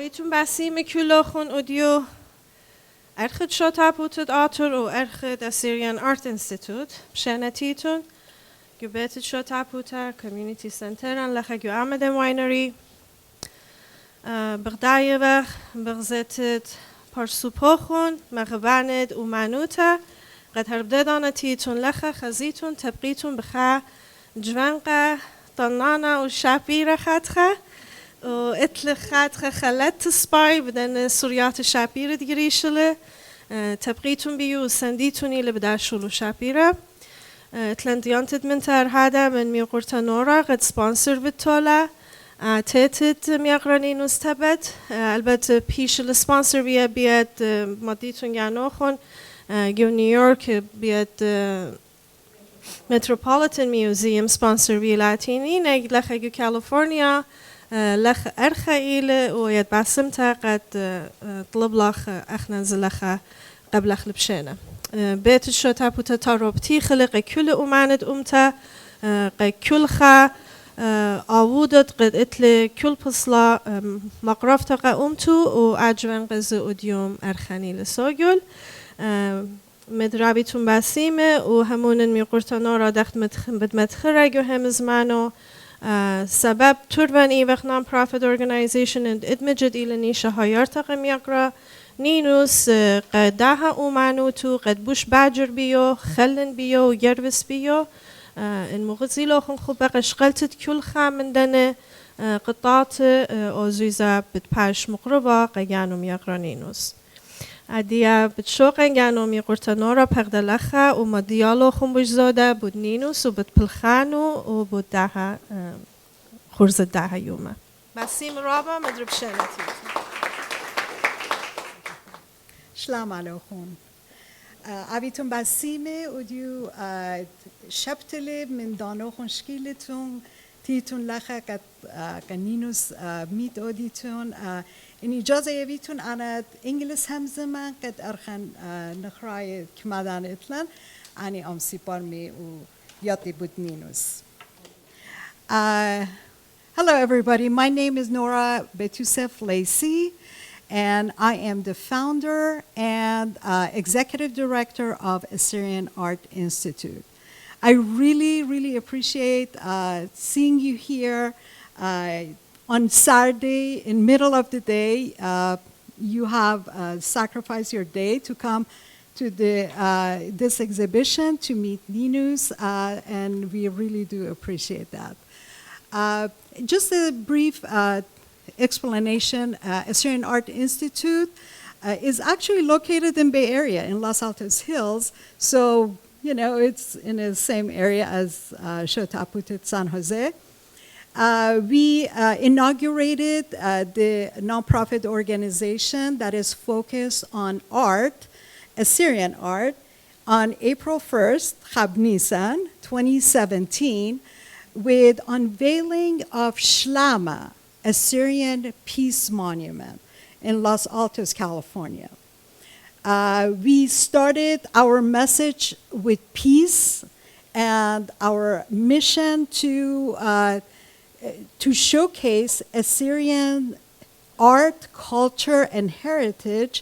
أبيتم بسيم كلهم أوديو أرخد شطاب وتد آتر وأرخد Assyrian Art Institute بشانتيتون جبت شطاب وتر Community Center لخا جو أحمد واينري بغداية بغ بغزتت پارسوپاخون مغباند و منوتا قد هربدادانا تيتون لخا خزيتون تبقيتون بخا جوانقا طنانا و شابيرا خاتخا و اتل خاتخا خلت سباي بدن سوريات شابيرا ديريشله تبقيتون بيو سنديتوني لبداشولو شابيرا اتلنديانتد من ترهادا من ميقورتا نورا قد سبانسر بالتولا تيتت ميقرانينوس ثبت البته پیش السپانسر بیاد مادیتون گناخون گیو نیویورک بیاد متروپولیتن میوزیم سپانسر بی لاتینی نگ لخ گیو کالیفورنیا لخ ارخیل و یاد بسم تا قد طلب لخ اخنز لخ قبل خلب شنه بیت شو تابوتا تاروبتی خلق کل اوماند امتا کل خا آوودت قد اتل كل بصلا مقرفت قومتو و أجوان قز أوديوم أرخاني لساجل مدرابيتون بسيمه و همون ميقورتنا را دخت بدمتخرج و هم زمانو سبب تورباني وقت non-profit organization ادمجد إلى شهايار تقم يقرأ نينوس قد داها أومانو تو قد بوش باجر بيو خلن بيو يروس بيو المغزيلو خن خوب قشقلتت كل خامن دنه قطعت آزویزا بتپاش مقربا قیانو میقرانینوس ادیا بتشوق قیانو میقرتنورا پقدلخه و ما دیالو خن بجزاده بود نینوس و بتپلخانو و بود ده خورز ده یومه بسیم رابا مدرب شنتی سلام علیکم أبيتم بسيمة وديو شبتلي من دانو خنشكيلتون تيتون لخا كنينوس ميت أوديتون إن إجازة يبيتون أنا إنجلس هم زمان قد أرخن نخراي كمادان إطلان أني أم سيبار مي وياتي بود نينوس. Hello everybody, my name is Nora Betusef Lacey. And I am the founder and executive director of Assyrian Art Institute. I really, really appreciate seeing you here on Saturday in middle of the day. You have sacrificed your day to come to this exhibition to meet Nenous, and we really do appreciate that. Just a brief explanation, Assyrian Art Institute is actually located in Bay Area in Los Altos Hills. So, you know, it's in the same area as Xotaputit, San Jose. We inaugurated the nonprofit organization that is focused on art, Assyrian art, on April 1st, Chab Nisan, 2017, with unveiling of Shlama, Assyrian Peace Monument in Los Altos, California. We started our message with peace and our mission to showcase Assyrian art, culture, and heritage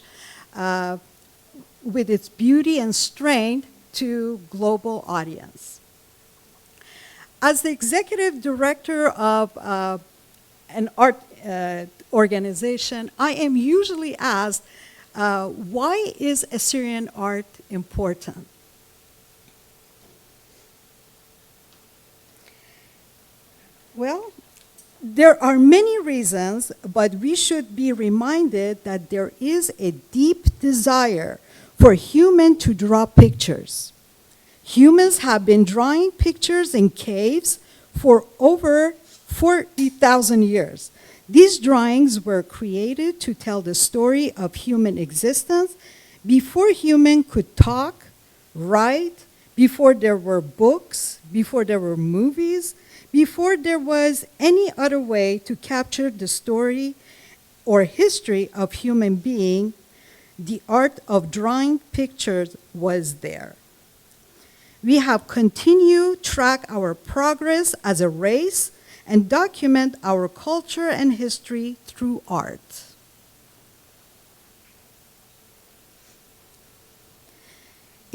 with its beauty and strength to global audience. As the executive director of an art organization, I am usually asked, why is Assyrian art important? Well, there are many reasons, but we should be reminded that there is a deep desire for humans to draw pictures. Humans have been drawing pictures in caves for over 40,000 years. These drawings were created to tell the story of human existence before humans could talk, write, before there were books, before there were movies, before there was any other way to capture the story or history of human being. The art of drawing pictures was there. We have continued to track our progress as a race and document our culture and history through art.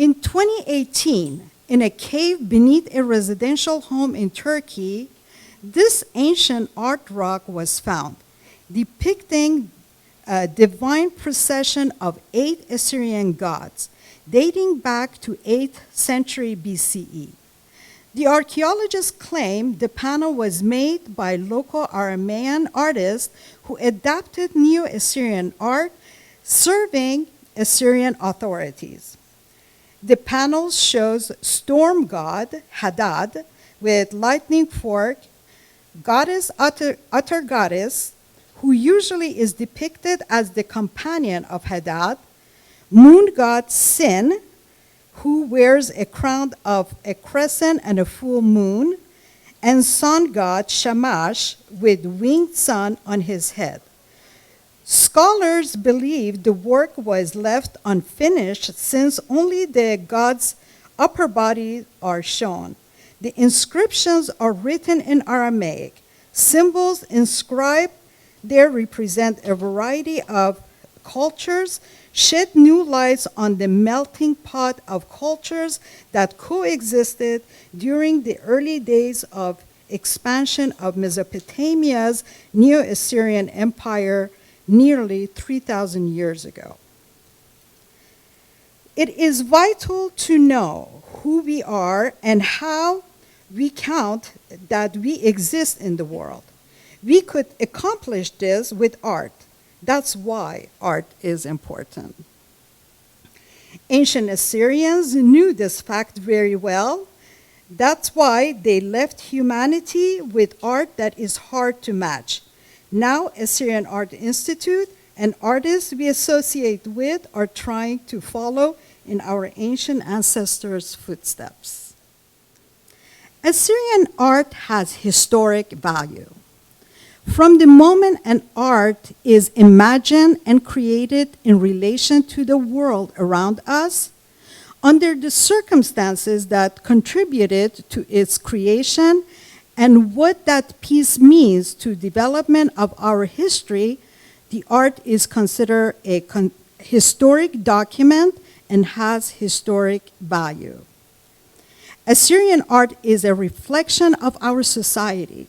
In 2018, in a cave beneath a residential home in Turkey, this ancient art rock was found, depicting a divine procession of 8 Assyrian gods, dating back to 8th century BCE. The archaeologists claim the panel was made by local Aramean artists who adapted Neo-Assyrian art, serving Assyrian authorities. The panel shows storm god Hadad with lightning fork, goddess Utter goddess, who usually is depicted as the companion of Hadad, moon god Sin, who wears a crown of a crescent and a full moon, and sun god Shamash with winged sun on his head. Scholars believe the work was left unfinished since only the god's upper bodies are shown. The inscriptions are written in Aramaic. Symbols inscribed there represent a variety of cultures, shed new lights on the melting pot of cultures that coexisted during the early days of expansion of Mesopotamia's Neo-Assyrian Empire nearly 3,000 years ago. It is vital to know who we are and how we count that we exist in the world. We could accomplish this with art. That's why art is important. Ancient Assyrians knew this fact very well. That's why they left humanity with art that is hard to match. Now, Assyrian Art Institute and artists we associate with are trying to follow in our ancient ancestors' footsteps. Assyrian art has historic value. From the moment an art is imagined and created in relation to the world around us, under the circumstances that contributed to its creation, and what that piece means to development of our history, the art is considered a historic document and has historic value. Assyrian art is a reflection of our society.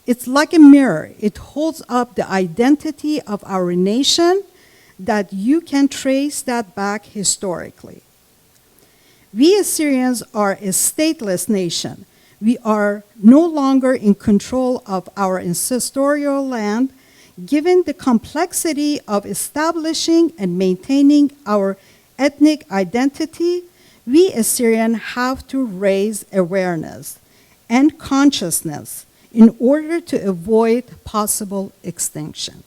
It's like a mirror. It holds up the identity of our nation that you can trace that back historically. We Assyrians are a stateless nation. We are no longer in control of our ancestral land, given the complexity of establishing and maintaining our ethnic identity. We Assyrians have to raise awareness and consciousness in order to avoid possible extinction.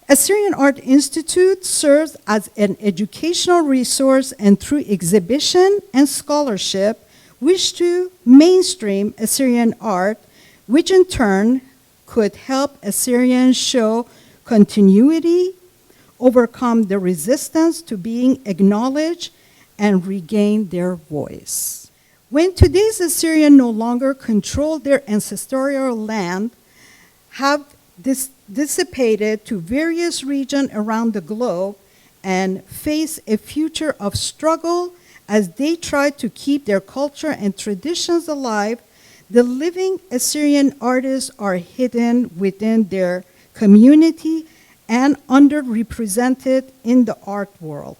Assyrian Art Institute serves as an educational resource and through exhibition and scholarship wish to mainstream Assyrian art, which in turn could help Assyrians show continuity, overcome the resistance to being acknowledged, and regain their voice. When today's Assyrians no longer control their ancestral land, have dissipated to various regions around the globe, and face a future of struggle as they try to keep their culture and traditions alive, the living Assyrian artists are hidden within their community and underrepresented in the art world.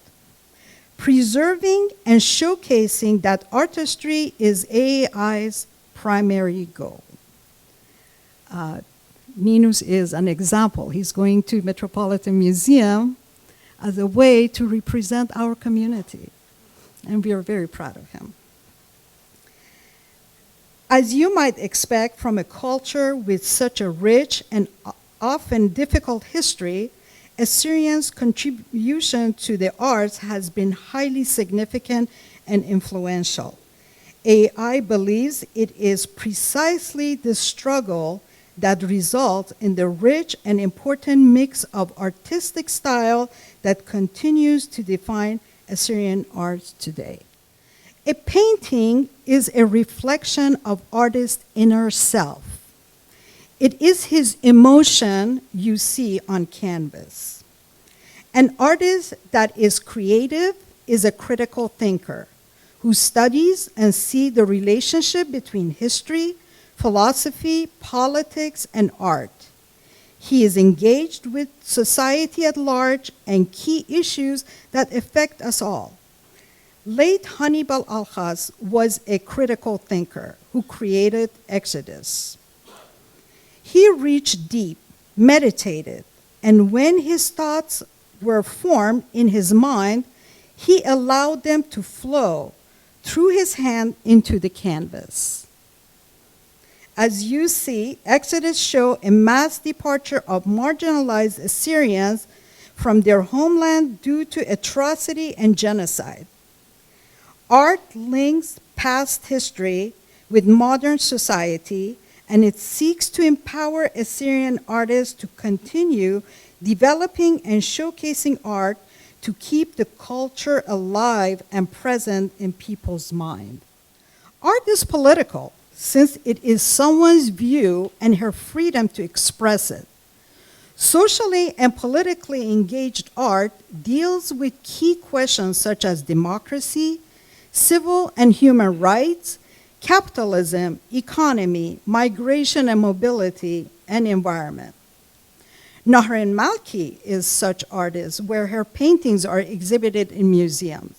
Preserving and showcasing that artistry is AAI's primary goal. Nenous is an example. He's going to Metropolitan Museum as a way to represent our community, and we are very proud of him. As you might expect from a culture with such a rich and often difficult history, Assyrians' contribution to the arts has been highly significant and influential. AI believes it is precisely the struggle that results in the rich and important mix of artistic style that continues to define Assyrian art today. A painting is a reflection of artist's inner self. It is his emotion you see on canvas. An artist that is creative is a critical thinker who studies and sees the relationship between history, philosophy, politics, and art. He is engaged with society at large and key issues that affect us all. Late Hannibal Alchaz was a critical thinker who created Exodus. He reached deep, meditated, and when his thoughts were formed in his mind, he allowed them to flow through his hand into the canvas. As you see, Exodus shows a mass departure of marginalized Assyrians from their homeland due to atrocity and genocide. Art links past history with modern society, and it seeks to empower Assyrian artists to continue developing and showcasing art to keep the culture alive and present in people's mind. Art is political, since it is someone's view and her freedom to express it. Socially and politically engaged art deals with key questions such as democracy, civil and human rights, capitalism, economy, migration and mobility, and environment. Nahren Malki is such artist, where her paintings are exhibited in museums.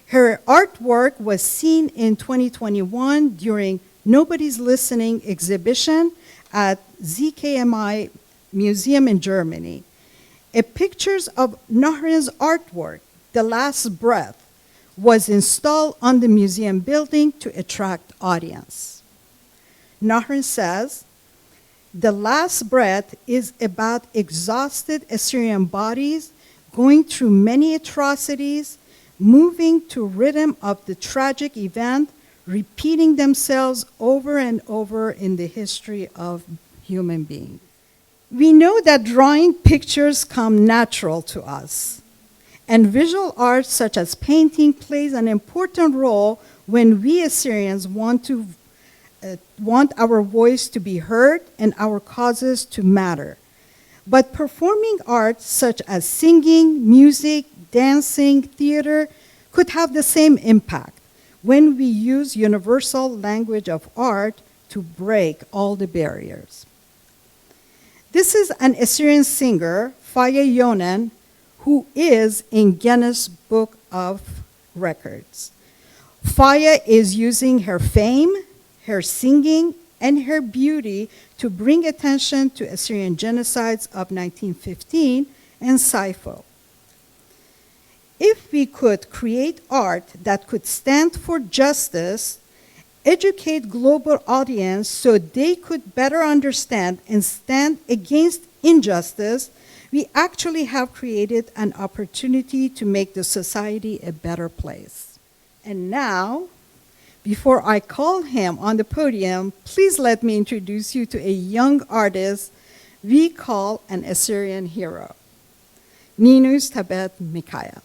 Her artwork was seen in 2021 during Nobody's Listening exhibition at ZKMI Museum in Germany. A pictures of Nahren's artwork, The Last Breath, was installed on the museum building to attract audience. Nahren says, "The Last Breath is about exhausted Assyrian bodies going through many atrocities, moving to rhythm of the tragic event, repeating themselves over and over in the history of human beings." We know that drawing pictures come natural to us, and visual art such as painting plays an important role when we Assyrians want our voice to be heard and our causes to matter. But performing arts such as singing, music, dancing, theater could have the same impact when we use universal language of art to break all the barriers. This is an Assyrian singer, Faye Yonen, who is in Guinness Book of Records. Faye is using her fame, her singing, and her beauty to bring attention to Assyrian genocides of 1915 and Saipho. If we could create art that could stand for justice, educate global audience so they could better understand and stand against injustice, we actually have created an opportunity to make the society a better place. And now, before I call him on the podium, please let me introduce you to a young artist we call an Assyrian hero, Nenous Thabet Mikhail.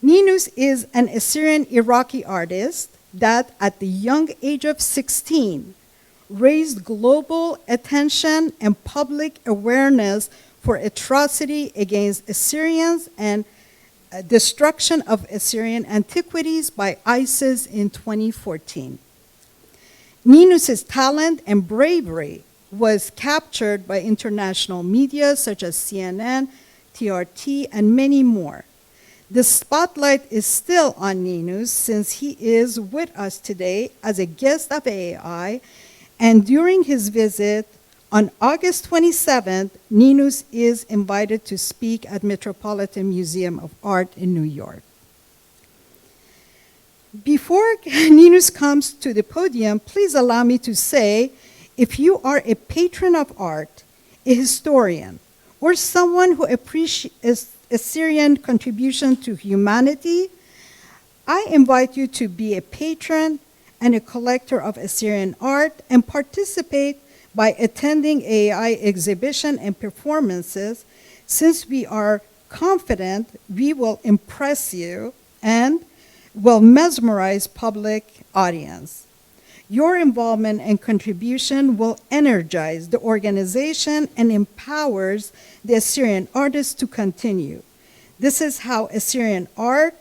Nenous is an Assyrian Iraqi artist that at the young age of 16 raised global attention and public awareness for atrocity against Assyrians and destruction of Assyrian antiquities by ISIS in 2014. Nenous' talent and bravery was captured by international media such as CNN, TRT, and many more. The spotlight is still on Nenous since he is with us today as a guest of AAI, and during his visit on August 27th, Nenous is invited to speak at Metropolitan Museum of Art in New York. Before Nenous comes to the podium, please allow me to say, if you are a patron of art, a historian, or someone who appreciates Assyrian contribution to humanity, I invite you to be a patron and a collector of Assyrian art and participate by attending AAI exhibition and performances, since we are confident we will impress you and will mesmerize public audience. Your involvement and contribution will energize the organization and empowers the Assyrian artists to continue. This is how Assyrian art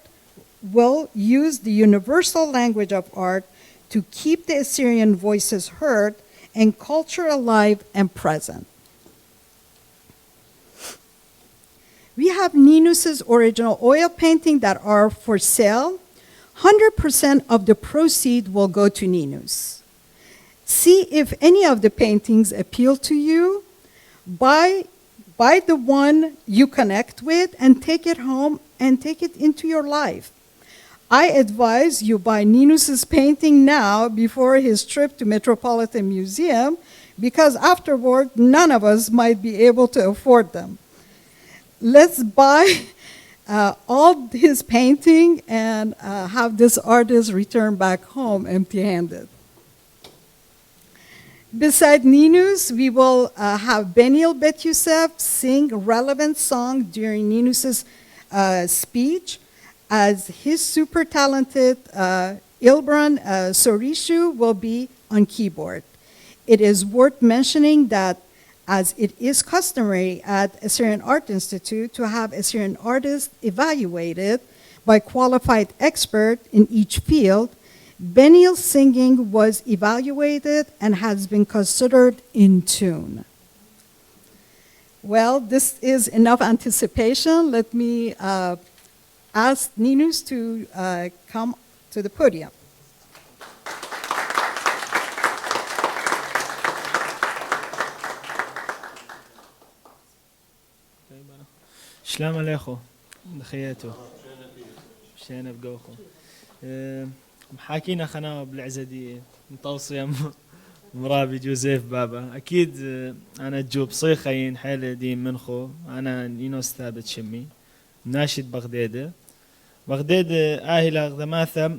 will use the universal language of art to keep the Assyrian voices heard and culture alive and present. We have Nenous' original oil painting that are for sale. 100% of the proceed will go to Nenous. See if any of the paintings appeal to you. Buy the one you connect with and take it home and take it into your life. I advise you buy Nenous' painting now before his trip to Metropolitan Museum, because afterward, none of us might be able to afford them. Let's buy all his painting and have this artist return back home empty-handed. Beside Nenous, we will have Benil Bet Youssef sing relevant song during Nenous' speech, as his super talented Ilbran Sorishu will be on keyboard. It is worth mentioning that, as it is customary at Assyrian Art Institute to have Assyrian artists evaluated by qualified experts in each field, Benil's singing was evaluated and has been considered in tune. Well, this is enough anticipation. Let me ask Nenous to come to the podium. سلام عليكم دخياتو شينا بقوخو محاكينا خنا بالعزدي متوصية مرابي جوزيف بابا أكيد أنا جوب صيخين حالة دي منخو أنا نينوس ثابت شمي ناشد بغداد آهلا غدماثا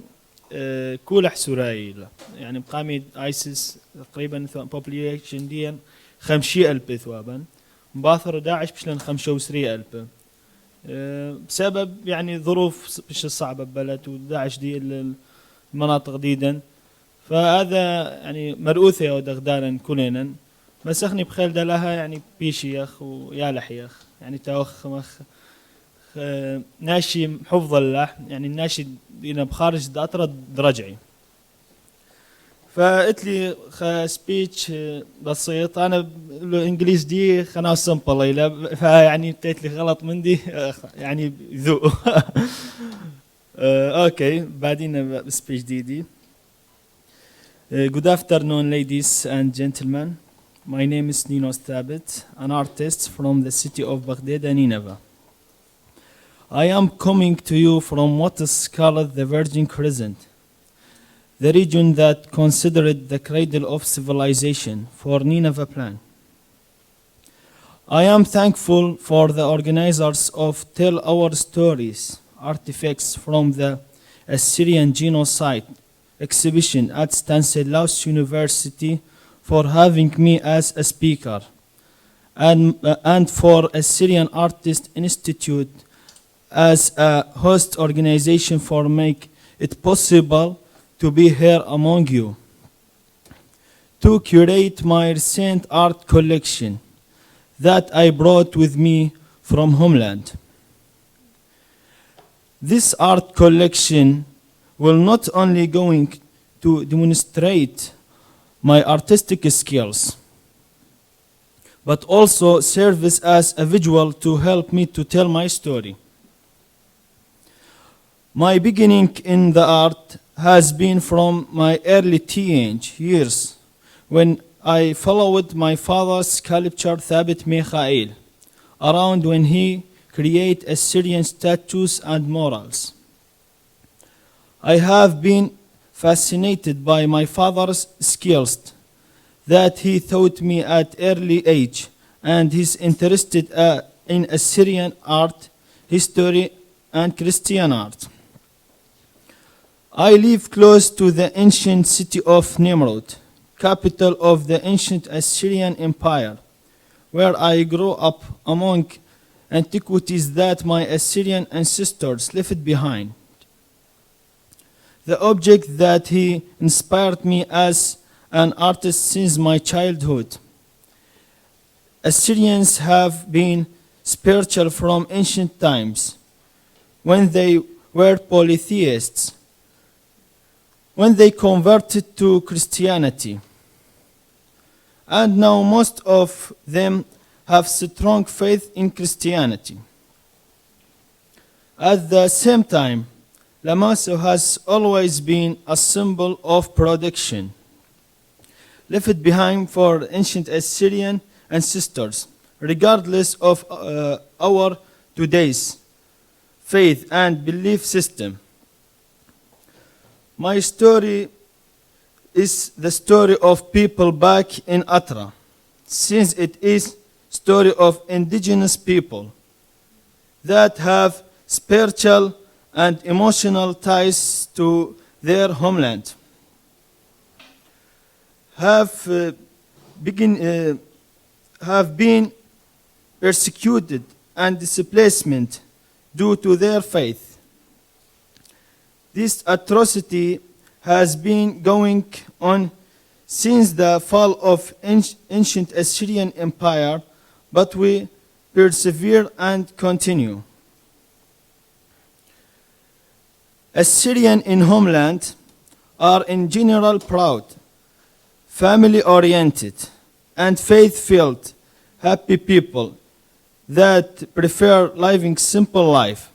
كولح سورايل يعني بقامي آيسيس تقريبا population دي 50,000 ثوابا مباثر داعش بشلن 35,000 بسبب يعني ظروف بش صعبة ببلد وداعش دي المناطق ديدا، فهذا يعني مرؤوثة ودغدانا كلنا بس اخني بخيل دلها يعني بيشيخ ويا لحيخ يعني توخ مخ ناشي حفظ الله يعني الناشي دينا بخارج داطرة درجعي. فقلت لي سبيتش بسيط انا الانجليز دي خنا سمبل فيعني قلت لي غلط من دي يعني ذو اوكي بعدين سبيتش دي. Good afternoon ladies and gentlemen. My name is Nenous Thabet, an artist from the city of Baghdad and Nineveh. I am coming to you from what is called the Virgin Crescent, the region that considered the cradle of civilization for Nineveh plan. I am thankful for the organizers of Tell Our Stories artifacts from the Assyrian Genocide exhibition at Stanislaus University for having me as a speaker, and for Assyrian Artist Institute as a host organization for make it possible to be here among you, to curate my recent art collection that I brought with me from Homeland. This art collection will not only going to demonstrate my artistic skills, but also serve as a visual to help me to tell my story. My beginning in the art has been from my early teenage years when I followed my father's sculptor Thabet Mikhail around when he created Assyrian statues and murals. I have been fascinated by my father's skills that he taught me at early age, and his interested in Assyrian art, history, and Christian art. I live close to the ancient city of Nimrud, capital of the ancient Assyrian Empire, where I grew up among antiquities that my Assyrian ancestors left behind. The object that he inspired me as an artist since my childhood. Assyrians have been spiritual from ancient times, when they were polytheists, when they converted to Christianity. And now most of them have strong faith in Christianity. At the same time, Lamaso has always been a symbol of protection, left behind for ancient Assyrian ancestors, regardless of our today's faith and belief system. My story is the story of people back in Atra, since it is story of indigenous people that have spiritual and emotional ties to their homeland, have been persecuted and displacement due to their faith. This atrocity has been going on since the fall of ancient Assyrian Empire, but we persevere and continue. Assyrian in Homeland are in general proud, family-oriented, and faith-filled, happy people that prefer living simple life.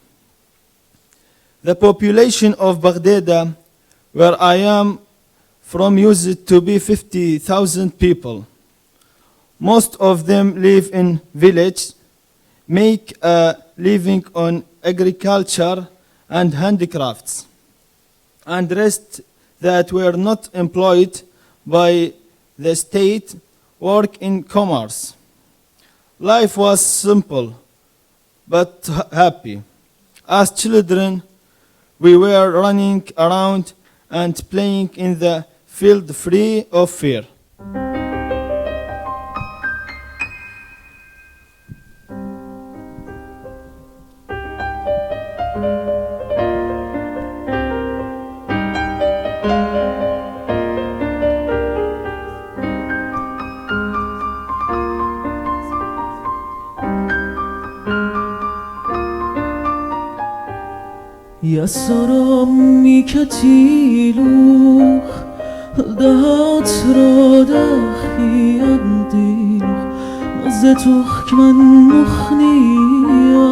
The population of Baghdad, where I am from, used to be 50,000 people. Most of them live in villages, make a living on agriculture and handicrafts, and rest that were not employed by the state work in commerce. Life was simple but happy. As children, we were running around and playing in the field free of fear. יסרם כתילוך דהת רדך ידילוך מזתוך כמן נוכניה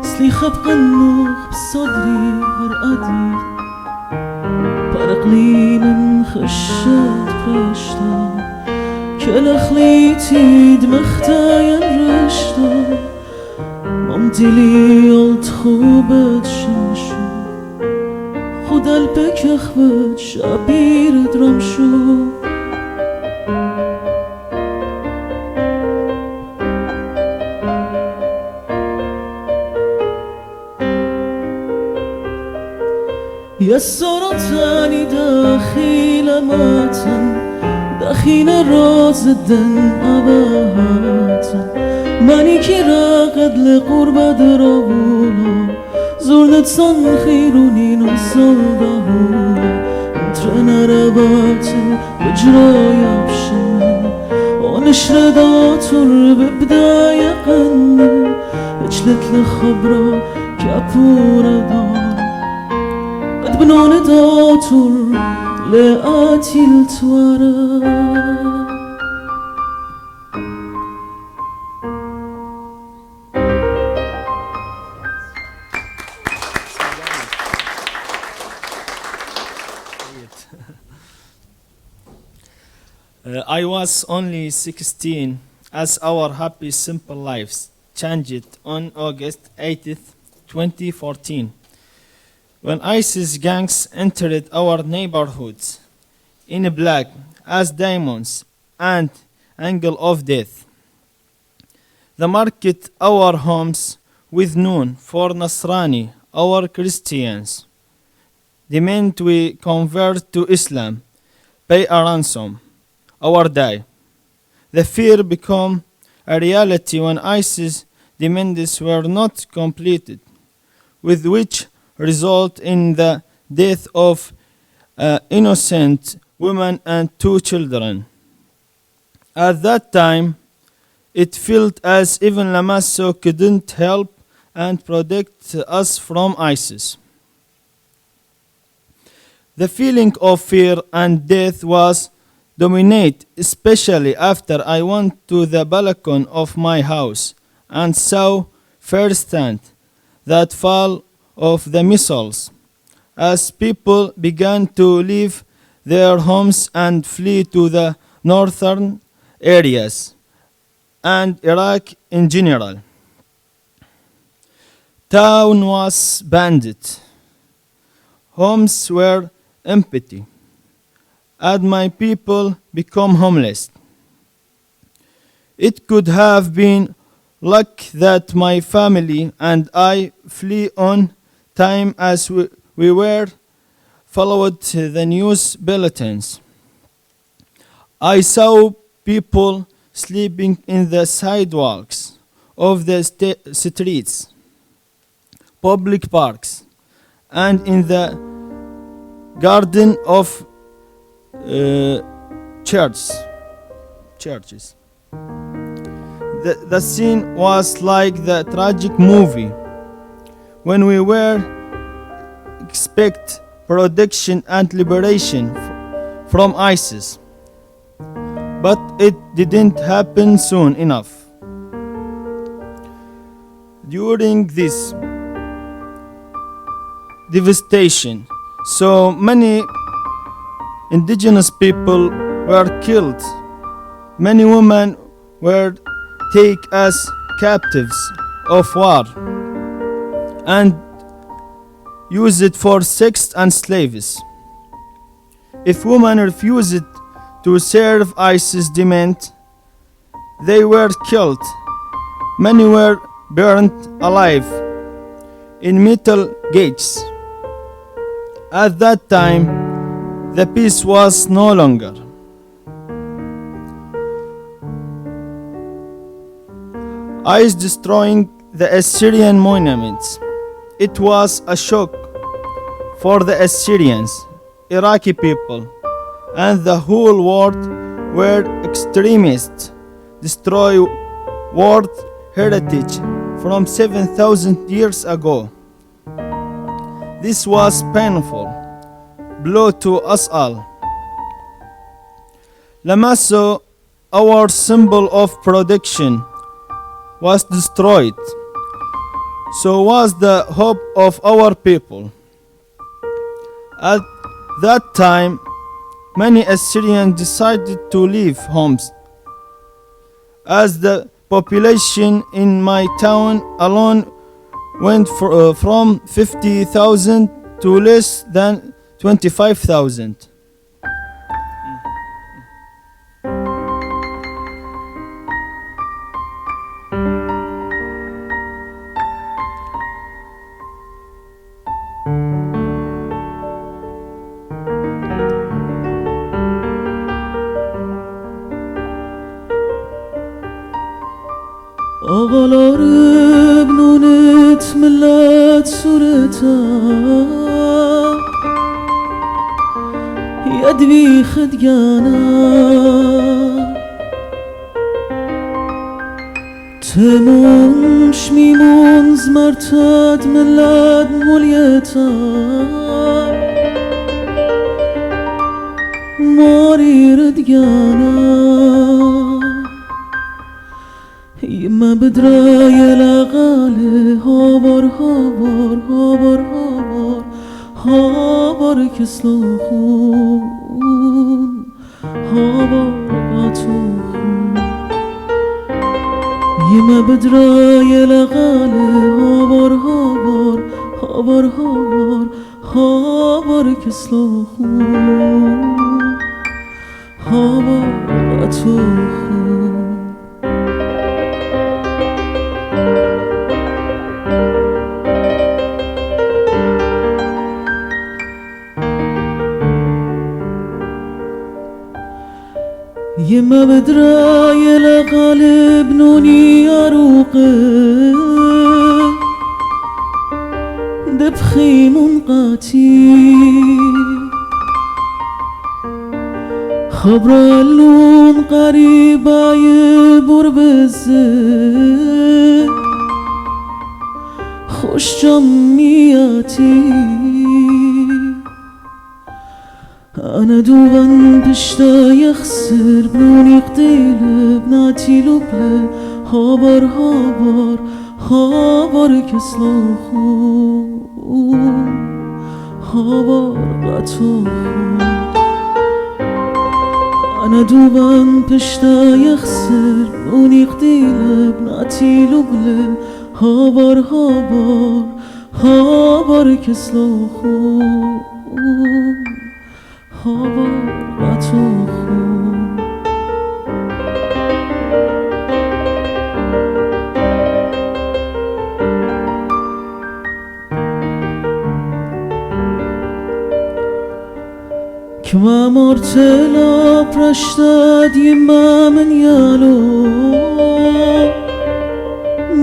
סליחה בקנוך בסודרי הרעדי פרקלינן חשת פרשתה كلخ لي تيد مختاين رشتا مامتي لي قلت خوبت شمشو خود قلبك اخوت شبير درمشو يسرتني داخل ماتن دخين الراز الدن أبهاتن ماني كي راقد لقربة درابولا زورنت صن خيروني نوصل دهولا انترنا رباتن بجرايا بشمن ونشر داتر ببداية قنن اجلت لخبرة كابورة دار قد بنون داتر لآتي التوارى I was only 16 as our happy simple lives changed on August 8th, 2014. When ISIS gangs entered our neighborhoods in black as diamonds and angle of death, they marked our homes with noon for Nasrani, our Christians. Demand we convert to Islam, pay a ransom, or die. The fear became a reality when ISIS demands were not completed, with which result in the death of innocent women and 2 children. At that time, it felt as even Lamasso couldn't help and protect us from ISIS. The feeling of fear and death was dominate, especially after I went to the balcony of my house and saw firsthand that fall of the missiles as people began to leave their homes and flee to the northern areas and Iraq in general. Town was abandoned. Homes were empty, and my people become homeless. It could have been luck that my family and I flee on time as we were followed the news bulletins. I saw people sleeping in the sidewalks of the streets, public parks, and in the garden of churches. The scene was like the tragic movie when we were expect protection and liberation from ISIS, but it didn't happen soon enough. During this devastation, so many indigenous people were killed. Many women were taken as captives of war and used for sex and slaves. If women refused to serve ISIS demand, they were killed. Many were burned alive in metal gates. At that time, the peace was no longer. ISIS destroying the Assyrian monuments. It was a shock for the Assyrians, Iraqi people, and the whole world where extremists destroy world heritage from 7,000 years ago. This was painful blow to us all. Lamasso, our symbol of protection, was destroyed. So was the hope of our people. At that time, many Assyrians decided to leave homes, as the population in my town alone went from 50,000 to less than 25,000. Ağalarım nunet millet sureta Yadvi khedgana Temon shmimon zmartad millet mulyeta Mari redgana يما بدرايا لغالي هابر هابر هابر هابر هابر كسلوخون هابر قاتوخون يما بدرايا لغالي هابر هابر هابر هابر هابر كسلوخون هابر قاتوخون يما بدرايا لغالب نوني أروقه دبخي منقاتي خبر اللون قريبا يبور بالزي خوش جمعياتي أنا دوبن بشتا يخسر بنوني قتيل بناتي لبله هابر هابر هابر كسلوخو هابر قطوخو أنا دوبن بشتا يخسر بنوني قتيل بناتي لبله هابر هابر هابر كسلوخو هابر قطوخو كما مرتلا برشتاد يما من يالو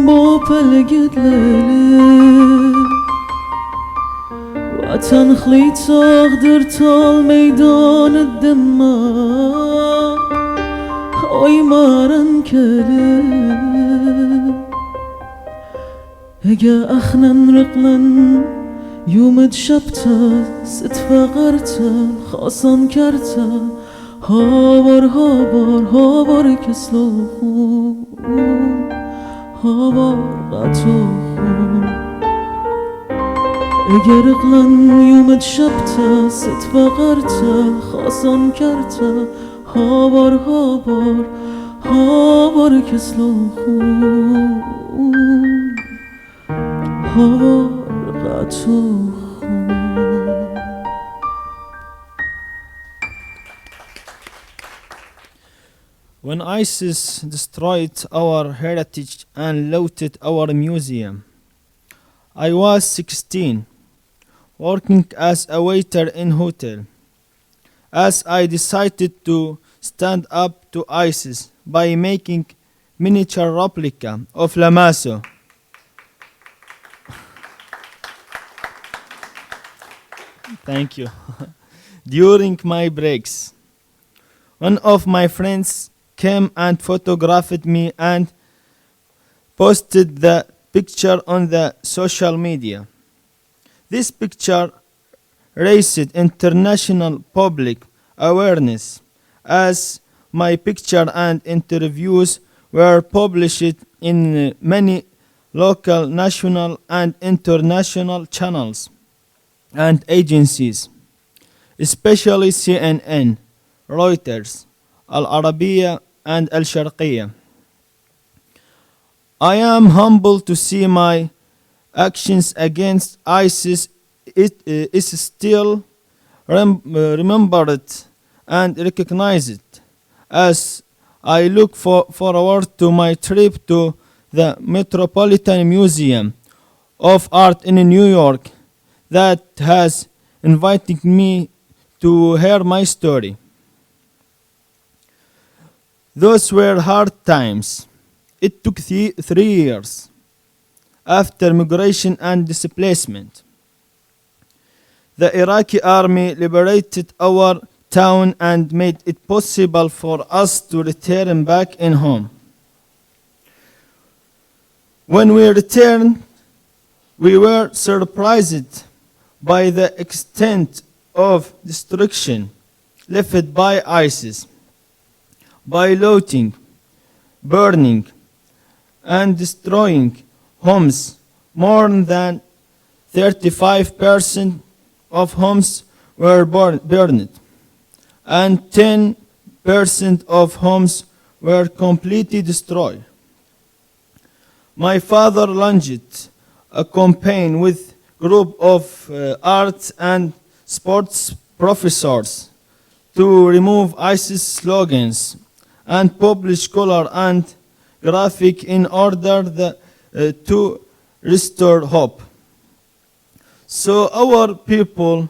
بو بلقد ليلي وطن خليت اخدر طال ميدان الدماء اوي مارن كلي هجا اخنن رقلن يومد شبتا ستفقرتا خاصن كرتا هابر هابر هابر كسلوخو هابر قطوخو اگر قلن يومد شبتا ستفقرتا خاصن كرتا هابر هابر هابر كسلوخو هابر When ISIS destroyed our heritage and looted our museum, I was 16, working as a waiter in hotel, as I decided to stand up to ISIS by making miniature replica of Lamaso. Thank you. During my breaks, one of my friends came and photographed me and posted the picture on the social media. This picture raised international public awareness as my picture and interviews were published in many local, national, and international channels and agencies, especially CNN, Reuters, Al Arabiya, and Al Sharqiyya. I am humbled to see my actions against ISIS is still remembered and recognized as I look forward to my trip to the Metropolitan Museum of Art in New York that has invited me to hear my story. Those were hard times. It took 3 years after migration and displacement. The Iraqi army liberated our town and made it possible for us to return back in home. When we returned, we were surprised by the extent of destruction left by ISIS, by looting, burning, and destroying homes. More than 35% of homes were burned, and 10% of homes were completely destroyed. My father launched a campaign with a group of arts and sports professors to remove ISIS slogans and publish color and graphic in order to restore hope, so our people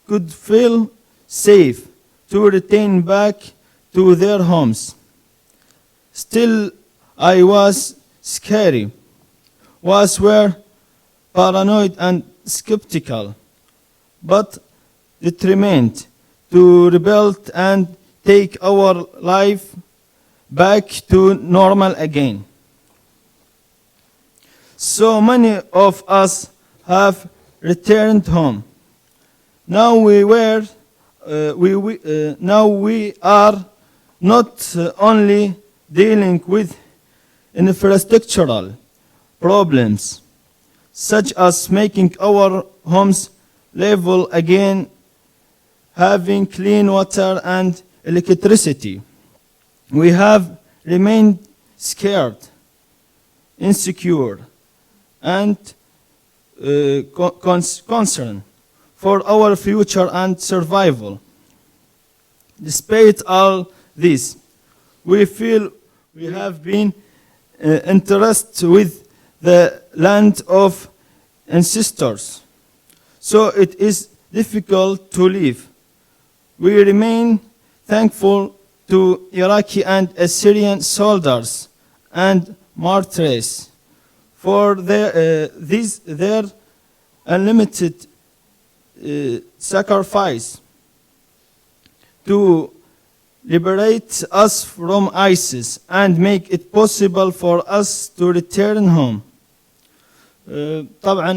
could feel safe to return back to their homes. Still, I was scary, were paranoid and skeptical, but determined to rebuild and take our life back to normal again. So many of us have returned home. Now now we are not only dealing with infrastructural problems, such as making our homes livable again, having clean water and electricity. We have remained scared, insecure, and concerned for our future and survival. Despite all this, we feel we have been entrusted with the land of ancestors, so it is difficult to leave. We remain thankful to Iraqi and Assyrian soldiers and martyrs for their unlimited sacrifice to liberate us from ISIS and make it possible for us to return home. طبعا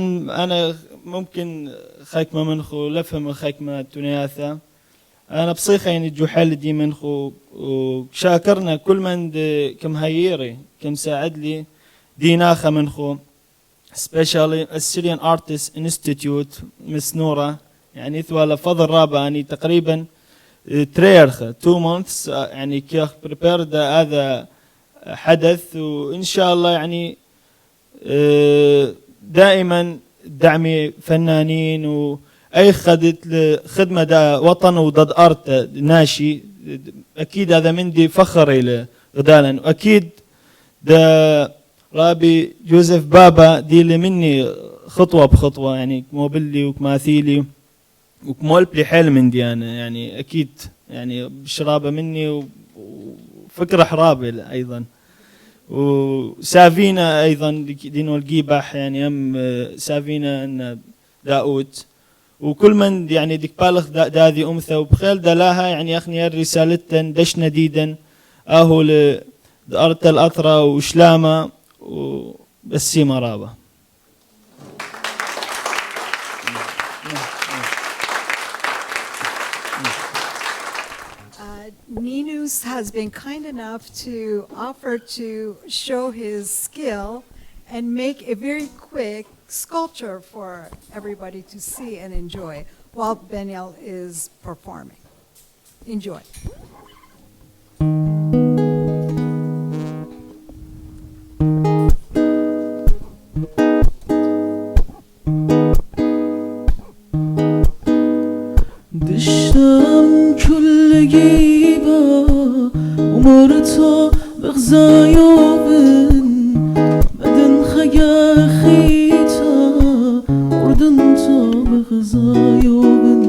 أنا ممكن خيكمة منخو لفهم خيكمة تونياثا أنا بصيخة يعني جوحال دي منخو وشاكرنا كل من كم هيري كم ساعد لي ديناخة منخو especially Assyrian Artists Institute مس نورة يعني ثوالا فضل رابع يعني تقريبا تريرخ 2 months يعني كيخ prepared هذا حدث وإن شاء الله يعني دائما دعمي فنانين وأي خدمة دا وطن وضد أرت ناشي أكيد هذا مندي فخر إلى غدالا وأكيد دا رابي جوزيف بابا دي اللي مني خطوة بخطوة يعني كموبلي وكماثيلي وكمول بلي حيل من دي أنا يعني أكيد يعني بشرابة مني وفكرة حرابة أيضا وسافينا أيضا دينو القيبح يعني أم سافينا أن داود وكل من يعني ديك بالغ داذي أمثى وبخيل دلاها يعني أخني الرسالة دشنا ديدا أهو لأرت الأطرة وشلامة وبسيمة رابة. Nenous has been kind enough to offer to show his skill and make a very quick sculpture for everybody to see and enjoy while Beniel is performing. Enjoy. دشتم كل جيبة ومرتا بغزايوبن مدن خيا خيتا وردن تا بغزايوبن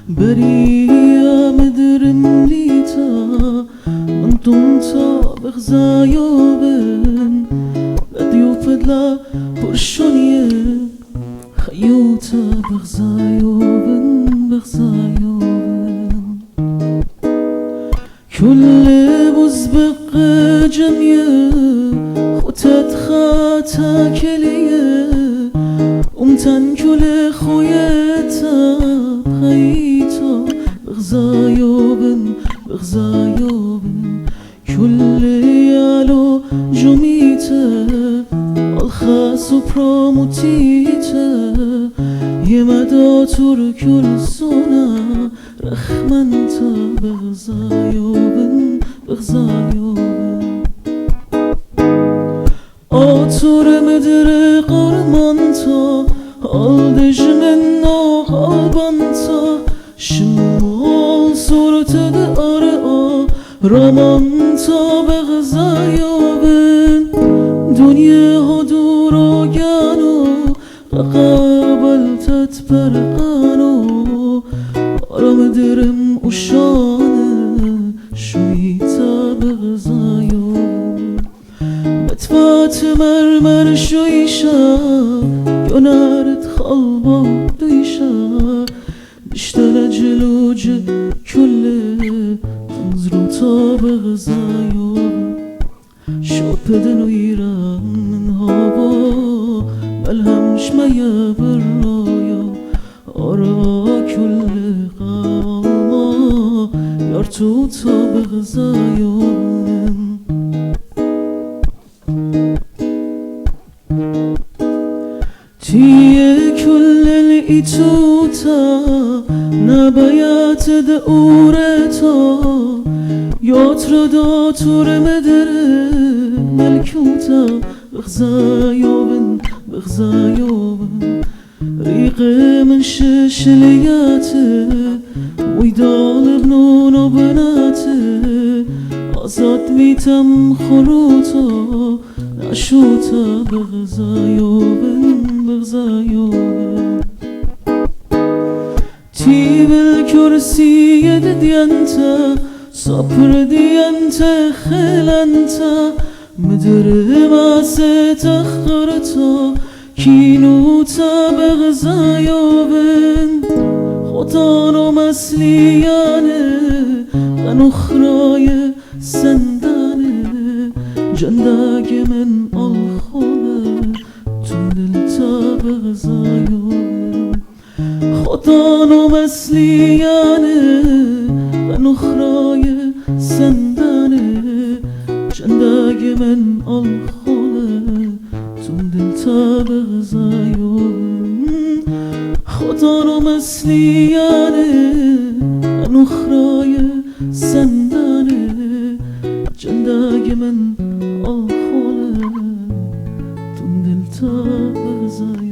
بريا مدرن ليتا انتم تا بغزايوبن بديو فدلا برشونيه خيوتا بغزايوبن كل بزبق جمية خوتت خاتا كلية امتن كل خويتا بخيتا بغزايوبن كل يالو جميتا الخاص براموتيتا يمدا تركل سونا رخمنتا بغزايوبن آتور مدر قرمانتا آلدش منو قلبانتا شمال صورت داره رامانتا بغزايوبن دنیا ها دور آگانو قبل تتبرقانو آرام درم وشانه شویتا بغزايوبن بتفات مرمر شويشا يونارت خلبا دويشا بشتل جلوج كله تنزلو تا بغزايوبن شو بدن ويرا ميا برايا أرى كل قوما يرتوت بغزايا تيه كل الإيتوتا نبايات دورتا ياتردا تور مدر ملكوتا بغزايا ريق من ششليات ويدال بنون وبنات أزاد ميتم خلوتا نشوتا بغزايا تي بالكرسي ديانتا صبر ديانتا خلانتا مدر ما ستخرتا كينوتا بغزايا خطان مسليانه غنخراي سندانه جنداك من الخوله تندلتا بغزايا خطان مسليانه غنخراي سندانه جنداك من الخوله تندلتا بغزايا خطان مسليانه غنخراي سندانه جنداك من الخوله تندلتا بغزايا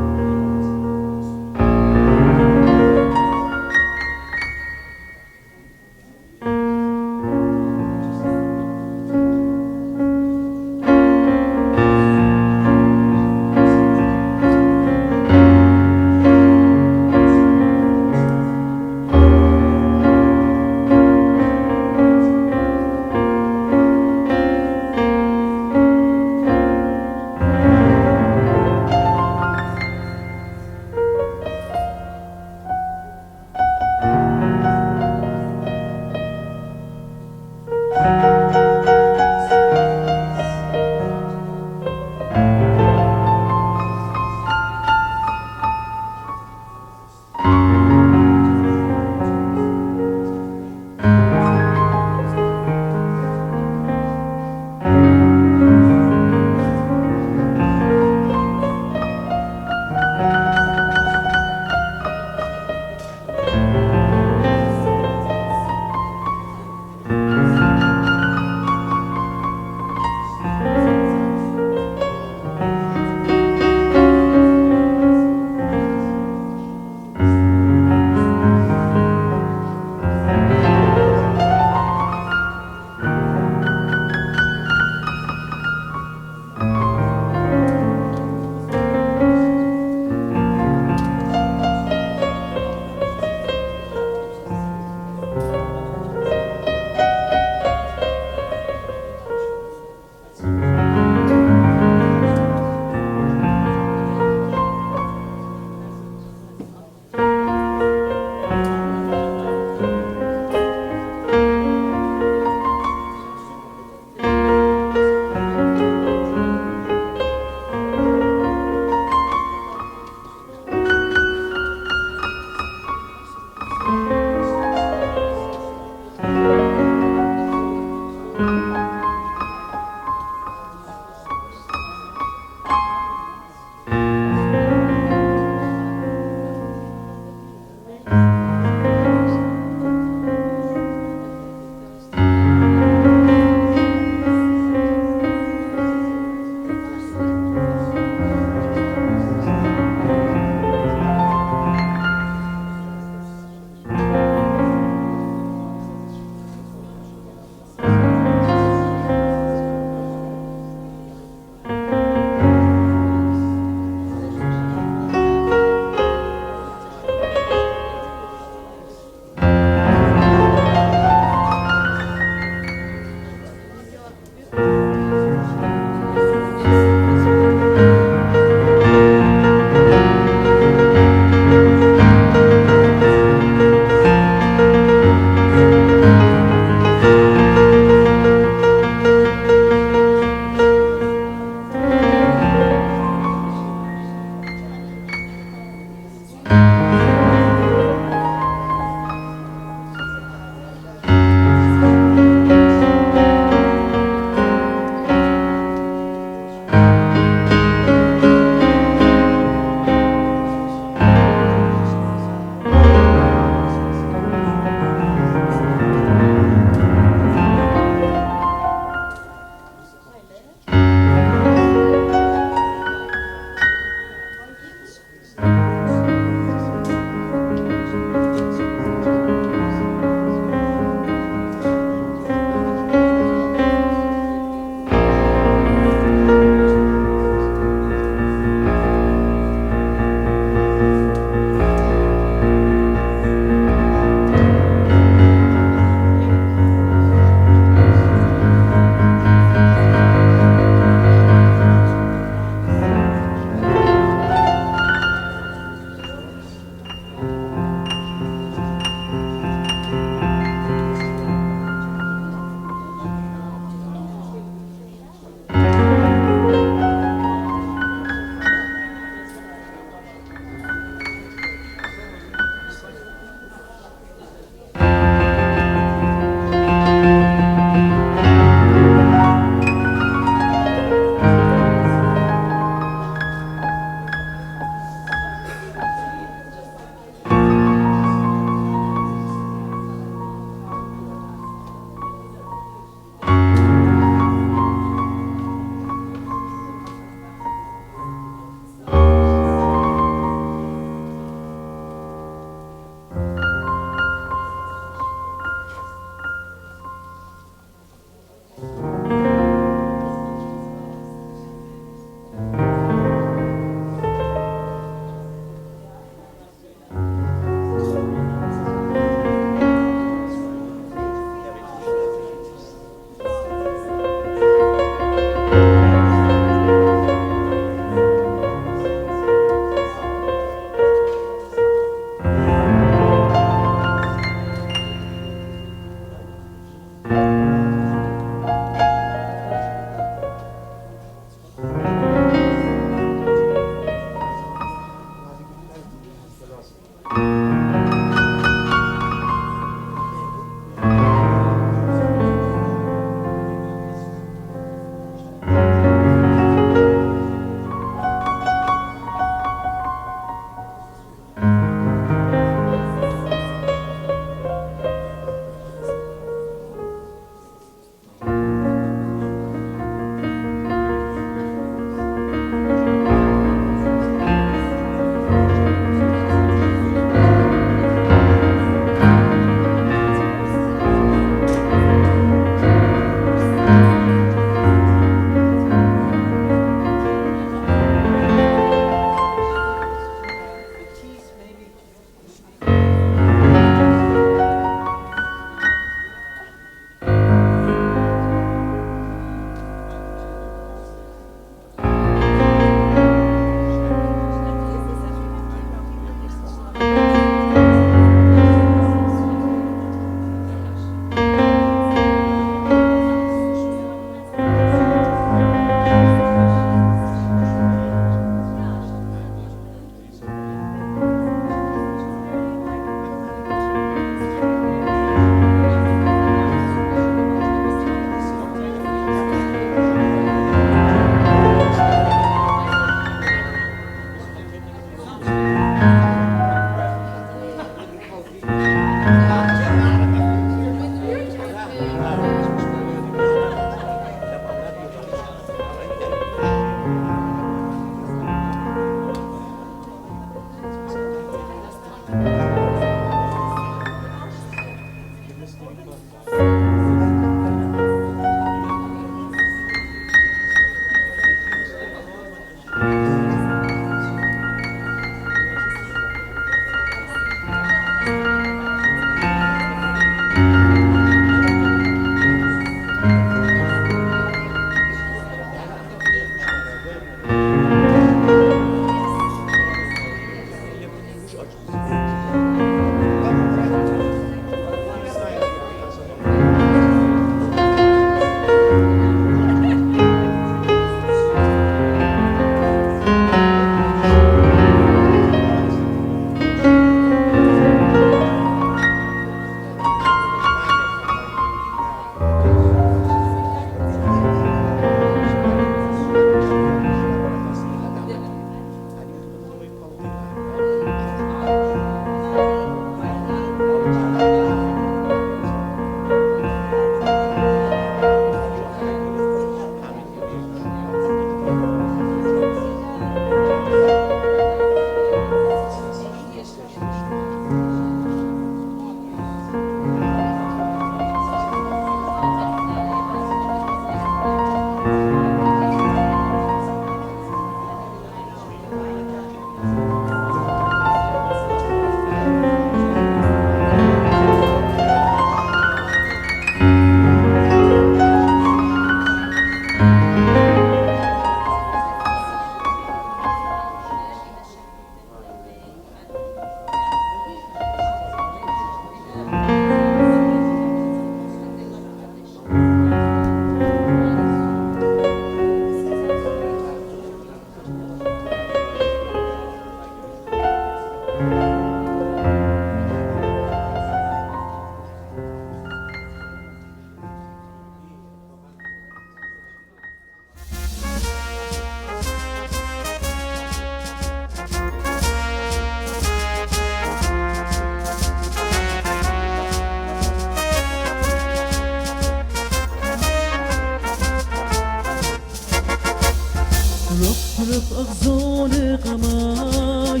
أغزون قماي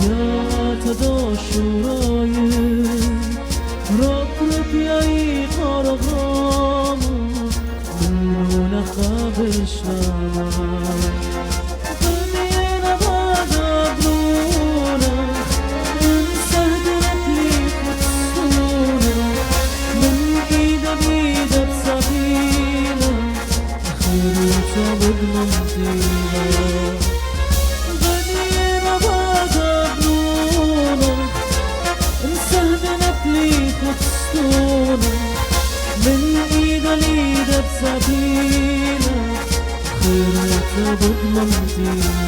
يا تداشوراي رب ياي قرغام من خاب الشام بدينا بعد بلونا من سهدت لي فتسونا من إيدا بيدا بسبينا خيرتا بضمنتينا بدينا بعد بلونا من سهدت لي فتسونا من إيدا ليدا بسبينا خيرتا بضمنتينا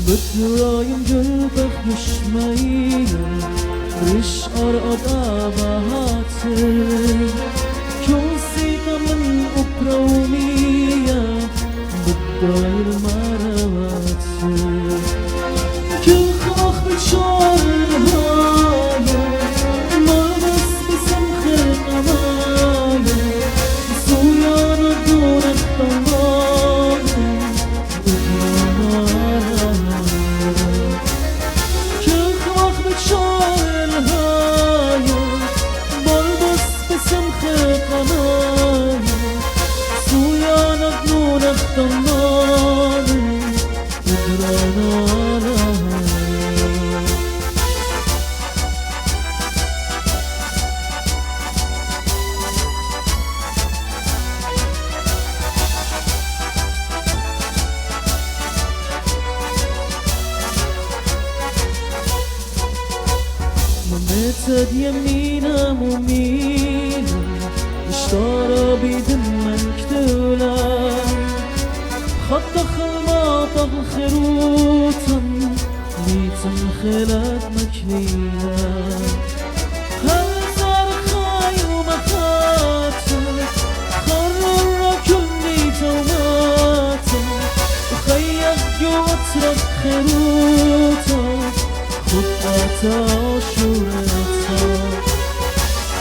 بترايم قلبك يشمينا ريش أرقد أبهاتي كوسيتا من أبرومية بالداير مرواتي كل خاخ بتشعر الهاية ما بس بسمخ القماية سويانا دونك طلاني كل خاخ بتشعر الهاية بلبس بسمخ القماية سويانا دونك طلاني قدرانا لها ممتد يمينا ممينا اشترى بدم مكتولا خط خلماطة خروطا ليتم خلات مكلينا هل صار خاي ومخاتل خرر كل توماتا وخيق يوترك خروطا خطاتا شورتا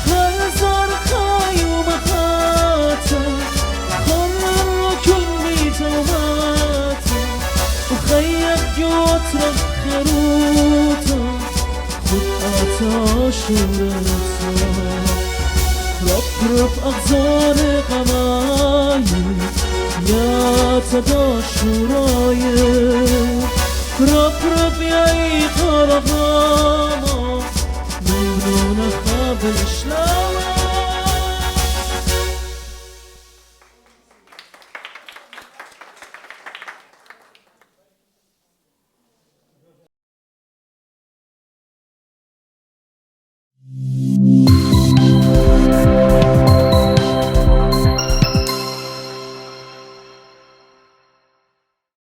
هل صار خاي ومخاتا خرر كل توماتا وخيق يوترك خروطا خطاتا شورتا رب أغزان قماي يا تداشوراي رب ياي قرغاما ممنون خاب الشلاوة